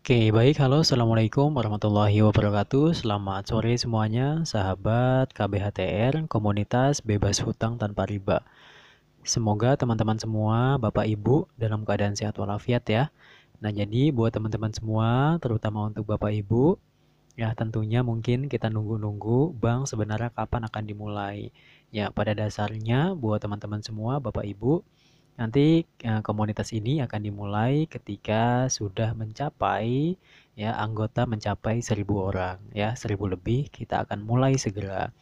Oke, baik. Halo, Assalamualaikum warahmatullahi wabarakatuh. Selamat sore semuanya, sahabat KBHTR, komunitas bebas hutang tanpa riba. Semoga teman-teman semua, Bapak Ibu, dalam keadaan sehat walafiat ya. Nah, jadi buat teman-teman semua, terutama untuk Bapak Ibu, ya tentunya mungkin kita nunggu-nunggu bank sebenarnya kapan akan dimulai. Ya, pada dasarnya buat teman-teman semua, Bapak Ibu, nanti komunitas ini akan dimulai ketika sudah mencapai ya anggota mencapai 1.000 orang ya 1.000 lebih kita akan mulai segera.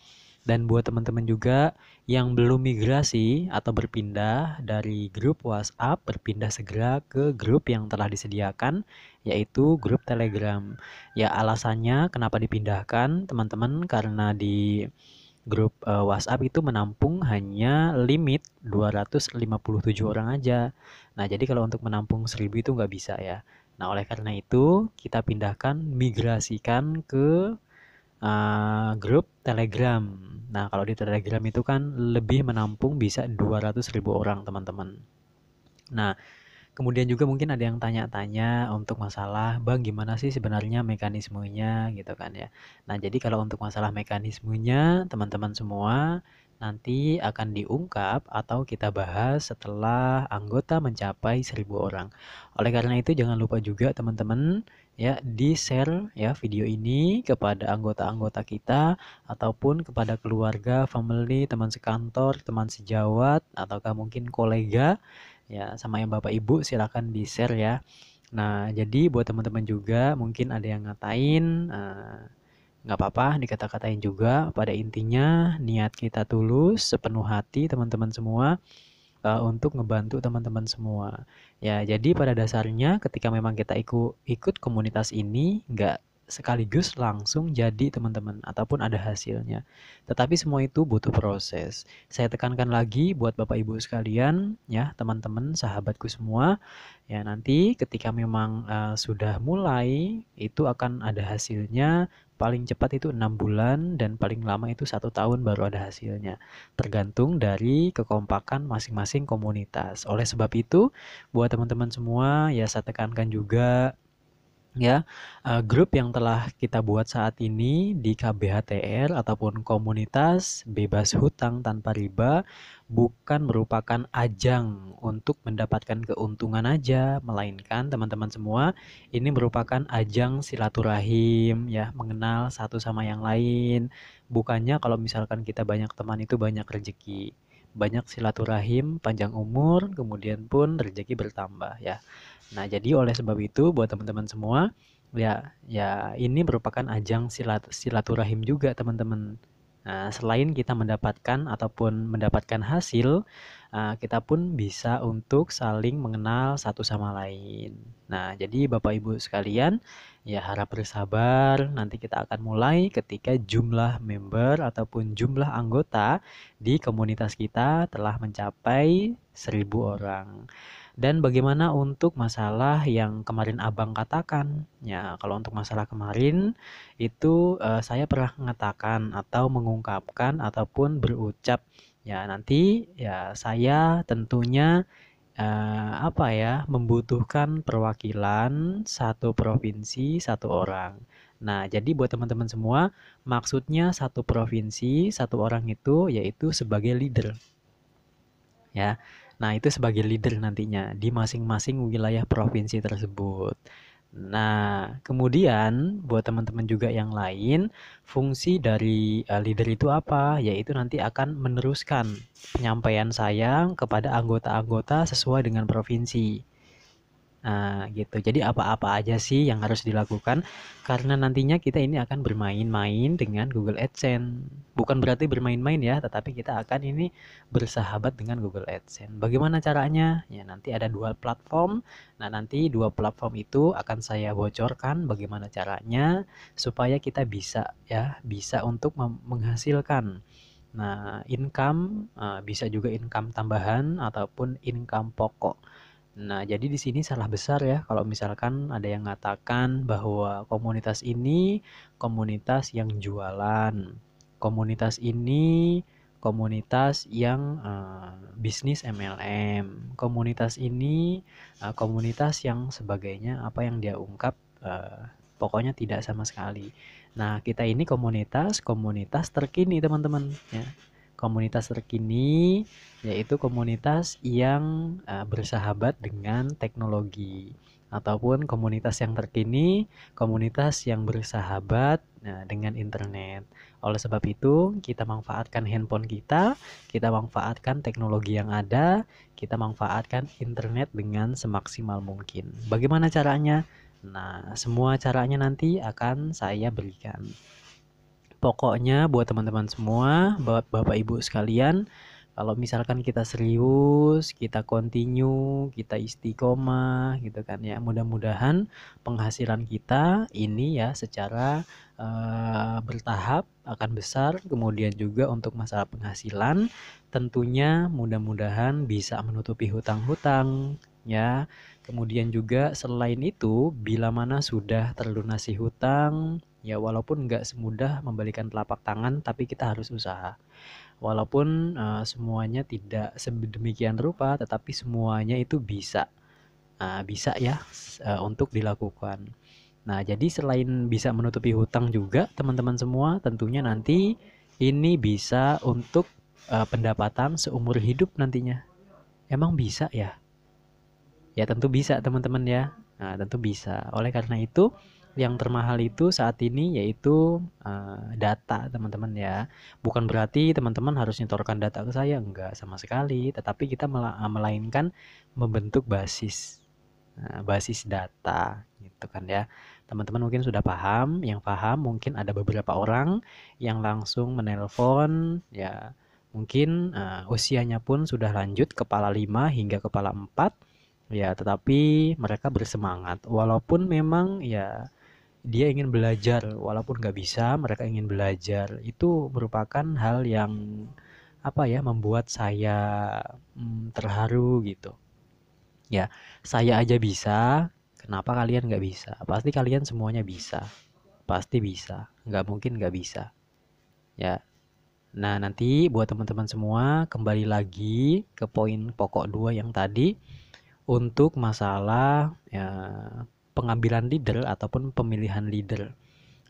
Dan buat teman-teman juga yang belum migrasi atau berpindah dari grup WhatsApp berpindah segera ke grup yang telah disediakan yaitu grup Telegram. Ya alasannya kenapa dipindahkan teman-teman karena di grup WhatsApp itu menampung hanya limit 257 orang aja. Nah, jadi kalau untuk menampung 1.000 itu nggak bisa ya. Nah, oleh karena itu kita pindahkan, migrasikan ke grup Telegram. Nah, kalau di Telegram itu kan lebih menampung bisa 200.000 orang, teman-teman. Nah, kemudian juga mungkin ada yang tanya-tanya untuk masalah, Bang, gimana sih sebenarnya mekanismenya gitu kan ya. Nah, jadi kalau untuk masalah mekanismenya, teman-teman semua nanti akan diungkap atau kita bahas setelah anggota mencapai 1.000 orang. Oleh karena itu jangan lupa juga teman-teman ya di-share ya video ini kepada anggota-anggota kita ataupun kepada keluarga, family, teman sekantor, teman sejawat ataukah mungkin kolega ya sama yang Bapak Ibu silakan di-share ya. Nah, jadi buat teman-teman juga mungkin ada yang ngatain, nggak apa-apa dikata-katain juga. Pada intinya niat kita tulus sepenuh hati teman-teman semua untuk ngebantu teman-teman semua. Ya, jadi pada dasarnya ketika memang kita ikut komunitas ini nggak sekaligus langsung jadi teman-teman ataupun ada hasilnya. Tetapi semua itu butuh proses. Saya tekankan lagi buat Bapak Ibu sekalian, ya teman-teman, sahabatku semua, ya nanti ketika memang sudah mulai itu akan ada hasilnya. Paling cepat itu 6 bulan dan paling lama itu 1 tahun baru ada hasilnya tergantung dari kekompakan masing-masing komunitas. Oleh sebab itu, buat teman-teman semua, ya saya tekankan juga ya, grup yang telah kita buat saat ini di KBHTR ataupun komunitas bebas hutang tanpa riba bukan merupakan ajang untuk mendapatkan keuntungan aja, melainkan teman-teman semua ini merupakan ajang silaturahim ya, mengenal satu sama yang lain. Bukannya kalau misalkan kita banyak teman itu banyak rezeki. Banyak silaturahim, panjang umur, kemudian pun rezeki bertambah ya. Nah, jadi oleh sebab itu buat teman-teman semua, ya ini merupakan ajang silaturahim juga teman-teman. Nah, selain kita mendapatkan ataupun mendapatkan hasil, kita pun bisa untuk saling mengenal satu sama lain. Nah, jadi Bapak Ibu sekalian, ya harap bersabar. Nanti kita akan mulai ketika jumlah member ataupun jumlah anggota di komunitas kita telah mencapai 1.000 orang. Dan bagaimana untuk masalah yang kemarin Abang katakan? Ya, kalau untuk masalah kemarin itu saya pernah mengatakan atau mengungkapkan ataupun berucap ya nanti ya saya tentunya apa ya membutuhkan perwakilan satu provinsi satu orang. Nah, jadi buat teman-teman semua, maksudnya satu provinsi satu orang itu yaitu sebagai leader ya. Nah, itu sebagai leader nantinya di masing-masing wilayah provinsi tersebut. Nah, kemudian buat teman-teman juga yang lain, fungsi dari leader itu apa? Yaitu nanti akan meneruskan penyampaian saya kepada anggota-anggota sesuai dengan provinsi. Nah, gitu. Jadi apa-apa aja sih yang harus dilakukan karena nantinya kita ini akan bermain-main dengan Google AdSense. Bukan berarti bermain-main ya, tetapi kita akan ini bersahabat dengan Google AdSense. Bagaimana caranya? Ya, nanti ada 2 platform. Nah, nanti 2 platform itu akan saya bocorkan bagaimana caranya supaya kita bisa ya, bisa untuk menghasilkan. Nah, income bisa juga income tambahan ataupun income pokok. Nah, jadi di sini salah besar ya kalau misalkan ada yang mengatakan bahwa komunitas ini komunitas yang jualan. Komunitas ini komunitas yang bisnis MLM. Komunitas ini komunitas yang sebagainya apa yang dia ungkap pokoknya tidak sama sekali. Nah, kita ini komunitas terkini teman-teman ya. Komunitas terkini yaitu komunitas yang bersahabat dengan teknologi, ataupun komunitas yang terkini, komunitas yang bersahabat dengan internet. Oleh sebab itu, kita manfaatkan handphone kita manfaatkan teknologi yang ada, kita manfaatkan internet dengan semaksimal mungkin. Bagaimana caranya? Nah, semua caranya nanti akan saya berikan. Pokoknya buat teman-teman semua, Bapak Ibu sekalian, kalau misalkan kita serius, kita continue, kita istiqomah gitu kan ya. Mudah-mudahan penghasilan kita ini ya secara bertahap akan besar. Kemudian juga untuk masalah penghasilan tentunya mudah-mudahan bisa menutupi hutang-hutang ya. Kemudian juga selain itu, bila mana sudah terlunasi hutang, ya walaupun nggak semudah membalikan telapak tangan, tapi kita harus usaha. Walaupun semuanya tidak sedemikian rupa, tetapi semuanya itu bisa, bisa ya untuk dilakukan. Nah, jadi selain bisa menutupi hutang juga, teman-teman semua, tentunya nanti ini bisa untuk pendapatan seumur hidup nantinya. Emang bisa ya? Ya tentu bisa teman-teman ya. Nah, tentu bisa. Oleh karena itu, yang termahal itu saat ini yaitu data teman-teman ya. Bukan berarti teman-teman harus nyetorkan data ke saya, enggak sama sekali. Tetapi kita melainkan membentuk basis. Basis data gitu kan ya. Teman-teman mungkin sudah paham, yang paham mungkin ada beberapa orang yang langsung menelpon ya. Mungkin usianya pun sudah lanjut kepala 5 hingga kepala 4. Ya, tetapi mereka bersemangat. Walaupun memang ya dia ingin belajar, walaupun nggak bisa, mereka ingin belajar. Itu merupakan hal yang apa ya, membuat saya terharu gitu. Ya, saya aja bisa, kenapa kalian nggak bisa? Pasti kalian semuanya bisa. Pasti bisa. Nggak mungkin nggak bisa. Ya. Nah, nanti buat teman-teman semua, kembali lagi ke poin pokok 2 yang tadi. Untuk masalah ya, pengambilan leader ataupun pemilihan leader.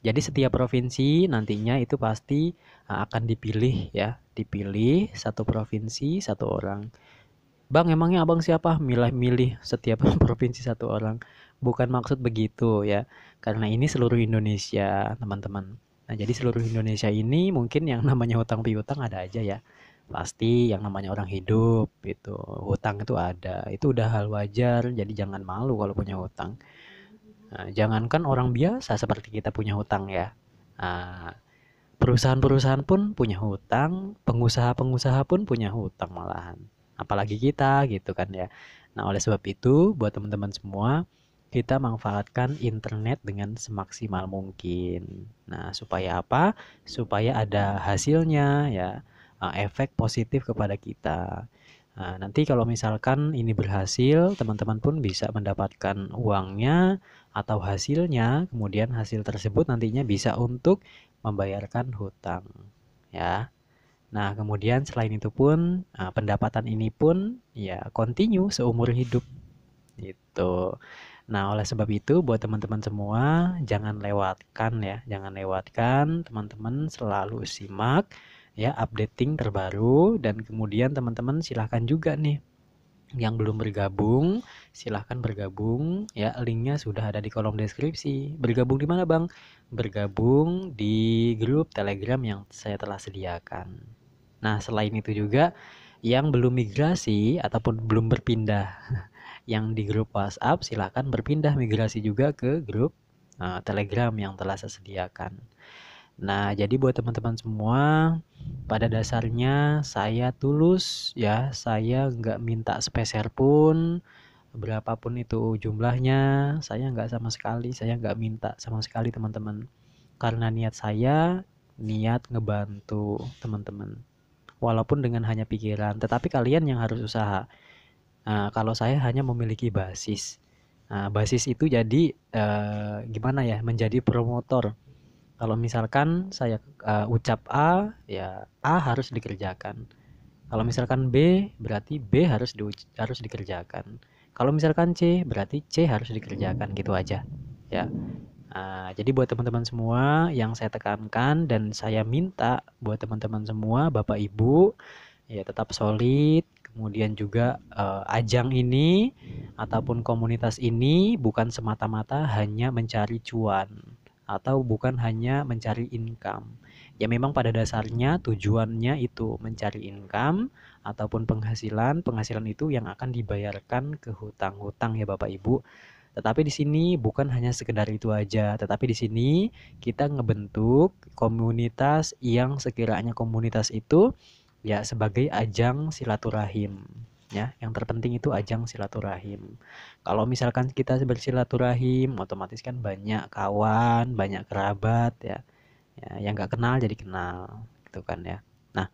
Jadi setiap provinsi nantinya itu pasti akan dipilih ya, dipilih satu provinsi satu orang. Bang, emangnya abang siapa? Milih-milih setiap provinsi satu orang. Bukan maksud begitu ya, karena ini seluruh Indonesia teman-teman. Nah, jadi seluruh Indonesia ini mungkin yang namanya hutang piutang ada aja ya. Pasti yang namanya orang hidup itu hutang itu ada. Itu udah hal wajar, jadi jangan malu kalau punya hutang. Nah, jangankan orang biasa seperti kita punya hutang ya. Nah, perusahaan-perusahaan pun punya hutang, pengusaha-pengusaha pun punya hutang malahan. Apalagi kita gitu kan ya. Nah, oleh sebab itu buat teman-teman semua, kita manfaatkan internet dengan semaksimal mungkin. Nah, supaya apa? Supaya ada hasilnya ya, efek positif kepada kita. Nah, nanti kalau misalkan ini berhasil, teman-teman pun bisa mendapatkan uangnya atau hasilnya, kemudian hasil tersebut nantinya bisa untuk membayarkan hutang, ya. Nah, kemudian selain itu pun pendapatan ini pun ya continue seumur hidup gitu. Nah, oleh sebab itu buat teman-teman semua jangan lewatkan ya, jangan lewatkan teman-teman selalu simak ya updating terbaru, dan kemudian teman-teman silahkan juga nih yang belum bergabung, silahkan bergabung ya, linknya sudah ada di kolom deskripsi. Bergabung di mana Bang? Bergabung di grup Telegram yang saya telah sediakan. Nah, selain itu juga yang belum migrasi ataupun belum berpindah yang di grup WhatsApp, silahkan berpindah migrasi juga ke grup Telegram yang telah saya sediakan. Nah, jadi buat teman-teman semua, pada dasarnya saya tulus ya, saya nggak minta sepeser pun, berapapun itu jumlahnya, saya nggak sama sekali, saya nggak minta sama sekali teman-teman. Karena niat saya, niat ngebantu teman-teman. Walaupun dengan hanya pikiran, tetapi kalian yang harus usaha. Nah, kalau saya hanya memiliki basis. Nah, basis itu jadi gimana ya, menjadi promotor. Kalau misalkan saya ucap A, ya A harus dikerjakan. Kalau misalkan B, berarti B harus dikerjakan. Kalau misalkan C, berarti C harus dikerjakan, gitu aja. ya. Jadi buat teman-teman semua yang saya tekankan dan saya minta buat teman-teman semua, Bapak Ibu, ya tetap solid. Kemudian juga ajang ini ataupun komunitas ini bukan semata-mata hanya mencari cuan atau bukan hanya mencari income. Ya memang pada dasarnya tujuannya itu mencari income ataupun penghasilan. Penghasilan itu yang akan dibayarkan ke hutang-hutang ya Bapak Ibu. Tetapi di sini bukan hanya sekedar itu aja, tetapi di sini kita ngebentuk komunitas yang sekiranya komunitas itu ya sebagai ajang silaturahim. Ya, yang terpenting itu ajang silaturahim. Kalau misalkan kita bersilaturahim, otomatis kan banyak kawan, banyak kerabat ya. Ya, yang nggak kenal jadi kenal, gitu kan ya. Nah,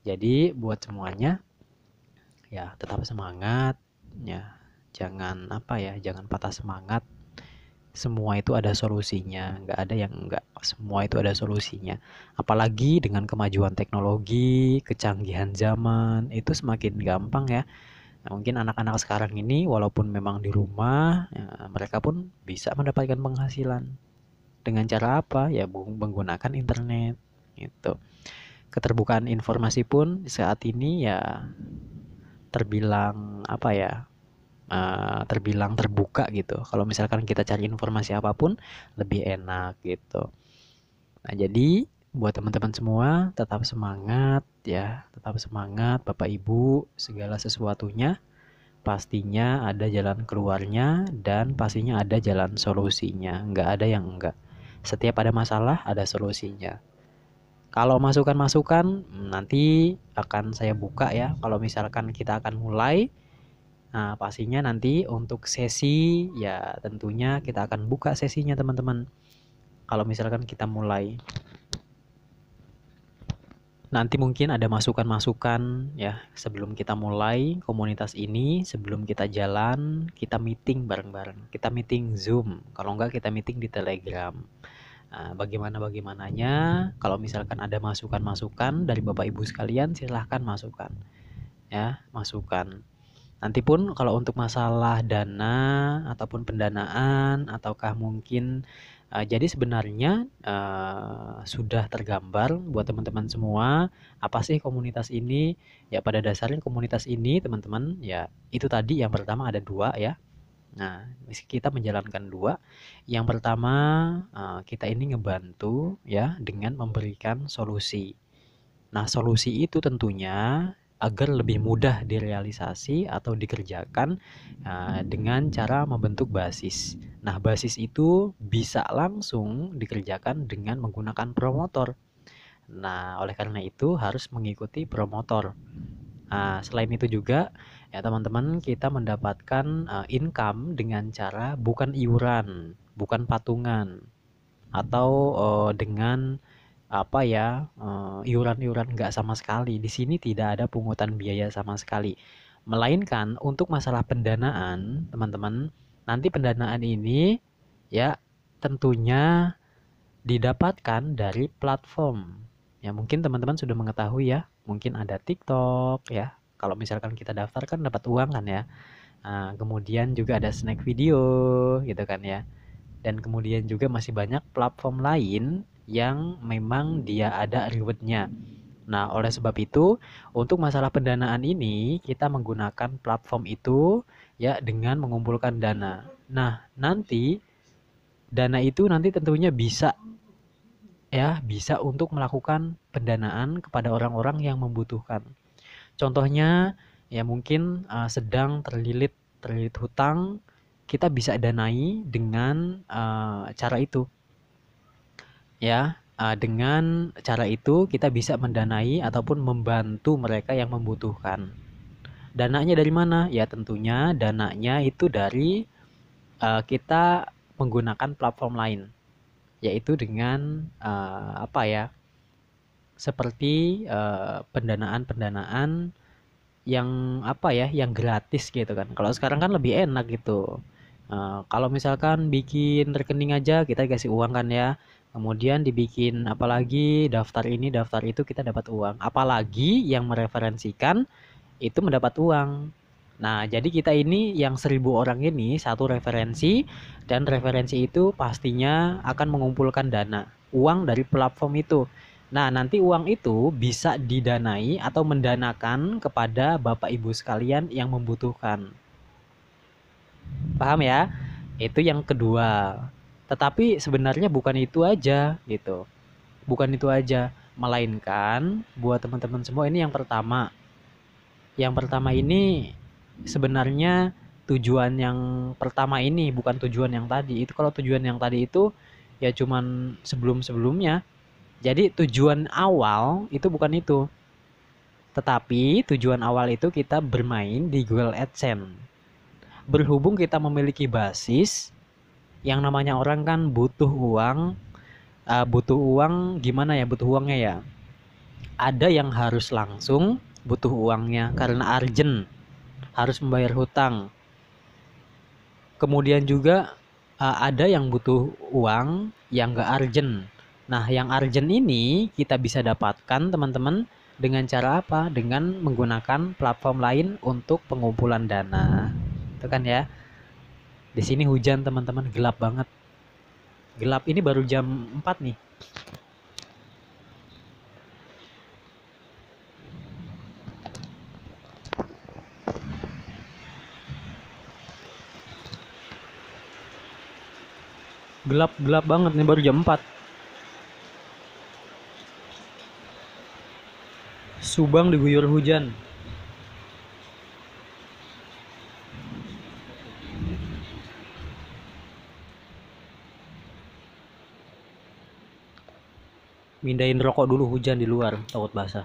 jadi buat semuanya ya tetap semangat ya. Jangan apa ya, jangan patah semangat. Semua itu ada solusinya, nggak ada yang enggak. Semua itu ada solusinya. Apalagi dengan kemajuan teknologi, kecanggihan zaman, itu semakin gampang ya. Nah, mungkin anak-anak sekarang ini walaupun memang di rumah, ya, mereka pun bisa mendapatkan penghasilan. Dengan cara apa? Ya menggunakan internet gitu. Keterbukaan informasi pun saat ini ya terbilang apa ya? Terbilang terbuka gitu. Kalau misalkan kita cari informasi apapun lebih enak gitu. Nah, jadi buat teman-teman semua tetap semangat ya, tetap semangat Bapak Ibu, segala sesuatunya pastinya ada jalan keluarnya dan pastinya ada jalan solusinya. Nggak ada yang enggak. Setiap ada masalah ada solusinya. Kalau masukan-masukan nanti akan saya buka ya. Kalau misalkan kita akan mulai. Nah, pastinya nanti untuk sesi ya tentunya kita akan buka sesinya teman-teman. Kalau misalkan kita mulai nanti mungkin ada masukan-masukan ya sebelum kita mulai komunitas ini, sebelum kita jalan, kita meeting bareng-bareng. Kita meeting Zoom, kalau enggak kita meeting di Telegram. Nah, bagaimananya kalau misalkan ada masukan-masukan dari Bapak Ibu sekalian silahkan masukkan ya, masukkan. Nanti pun kalau untuk masalah dana ataupun pendanaan ataukah mungkin jadi sebenarnya sudah tergambar buat teman-teman semua apa sih komunitas ini? Ya pada dasarnya komunitas ini teman-teman ya itu tadi yang pertama ada dua ya. Nah, kita menjalankan dua. Yang pertama kita ini ngebantu ya dengan memberikan solusi. Nah, solusi itu tentunya agar lebih mudah direalisasi atau dikerjakan dengan cara membentuk basis. Nah, basis itu bisa langsung dikerjakan dengan menggunakan promotor. Nah, oleh karena itu harus mengikuti promotor. Nah, selain itu juga ya teman-teman kita mendapatkan income dengan cara bukan iuran, bukan patungan atau dengan apa ya, iuran-iuran nggak sama sekali. Di sini tidak ada pungutan biaya sama sekali. Melainkan untuk masalah pendanaan, teman-teman, nanti pendanaan ini ya tentunya didapatkan dari platform. Ya mungkin teman-teman sudah mengetahui ya, mungkin ada TikTok ya. Kalau misalkan kita daftar kan dapat uang kan ya. Nah, kemudian juga ada snack video gitu kan ya. Dan kemudian juga masih banyak platform lain yang memang dia ada rewardnya. Nah, oleh sebab itu, untuk masalah pendanaan ini, kita menggunakan platform itu ya dengan mengumpulkan dana. Nah, nanti dana itu nanti tentunya bisa ya, bisa untuk melakukan pendanaan kepada orang-orang yang membutuhkan. Contohnya ya mungkin sedang terlilit hutang, kita bisa danai dengan cara itu. Ya, dengan cara itu kita bisa mendanai ataupun membantu mereka yang membutuhkan. Dananya dari mana? Ya tentunya dananya itu dari kita menggunakan platform lain, yaitu dengan apa ya? Seperti pendanaan-pendanaan yang apa ya, yang gratis gitu kan. Kalau sekarang kan lebih enak gitu. Kalau misalkan bikin rekening aja kita kasih uang kan ya. Kemudian dibikin apalagi daftar ini, daftar itu kita dapat uang. Apalagi yang mereferensikan itu mendapat uang. Nah, jadi kita ini yang 1.000 orang ini satu referensi, dan referensi itu pastinya akan mengumpulkan dana, uang dari platform itu. Nah, nanti uang itu bisa didanai atau mendanakan kepada Bapak Ibu sekalian yang membutuhkan. Paham ya? Itu yang kedua. Tetapi sebenarnya bukan itu aja gitu. Bukan itu aja, melainkan buat teman-teman semua ini yang pertama. Yang pertama ini sebenarnya tujuan yang pertama ini bukan tujuan yang tadi. Itu kalau tujuan yang tadi itu ya cuman sebelum-sebelumnya. Jadi tujuan awal itu bukan itu. Tetapi tujuan awal itu kita bermain di Google AdSense. Berhubung kita memiliki basis, yang namanya orang kan butuh uang gimana ya, butuh uangnya ya. Ada yang harus langsung butuh uangnya karena urgent, harus membayar hutang. Kemudian juga ada yang butuh uang yang gak urgent. Nah, yang urgent ini kita bisa dapatkan teman-teman dengan cara apa? Dengan menggunakan platform lain untuk pengumpulan dana. Itu kan ya. Di sini hujan teman-teman, gelap banget. Gelap ini baru jam 4 nih. Gelap banget nih, baru jam 4. Subang diguyur hujan. Mindahin rokok dulu, hujan di luar, takut basah.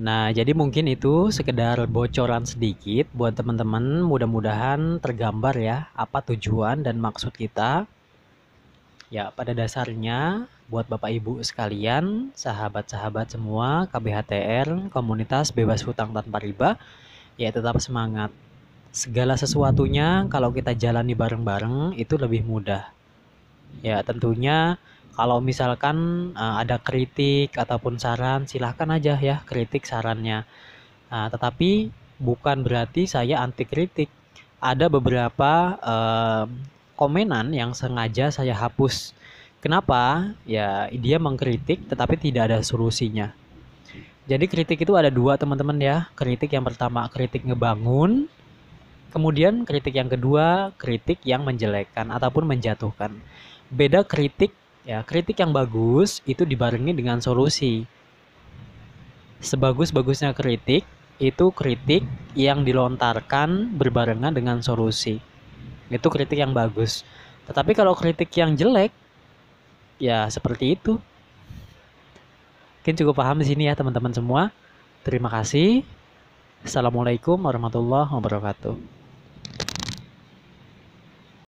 Nah, jadi mungkin itu sekedar bocoran sedikit buat teman-teman. Mudah-mudahan tergambar ya apa tujuan dan maksud kita. Ya, pada dasarnya buat Bapak Ibu sekalian, sahabat-sahabat semua, KBHTR, komunitas bebas hutang tanpa riba, ya tetap semangat. Segala sesuatunya kalau kita jalani bareng-bareng itu lebih mudah. Ya, tentunya kalau misalkan ada kritik ataupun saran, silahkan aja ya kritik sarannya. Tetapi bukan berarti saya anti kritik. Ada beberapa komenan yang sengaja saya hapus. Kenapa? Ya, dia mengkritik tetapi tidak ada solusinya. Jadi kritik itu ada dua teman-teman ya. Kritik yang pertama kritik ngebangun, kemudian kritik yang kedua kritik yang menjelekkan ataupun menjatuhkan. Beda kritik ya, kritik yang bagus itu dibarengi dengan solusi. Sebagus-bagusnya kritik itu kritik yang dilontarkan berbarengan dengan solusi. Itu kritik yang bagus. Tetapi kalau kritik yang jelek ya seperti itu. Mungkin cukup paham di sini ya teman-teman semua. Terima kasih. Assalamualaikum warahmatullahi wabarakatuh.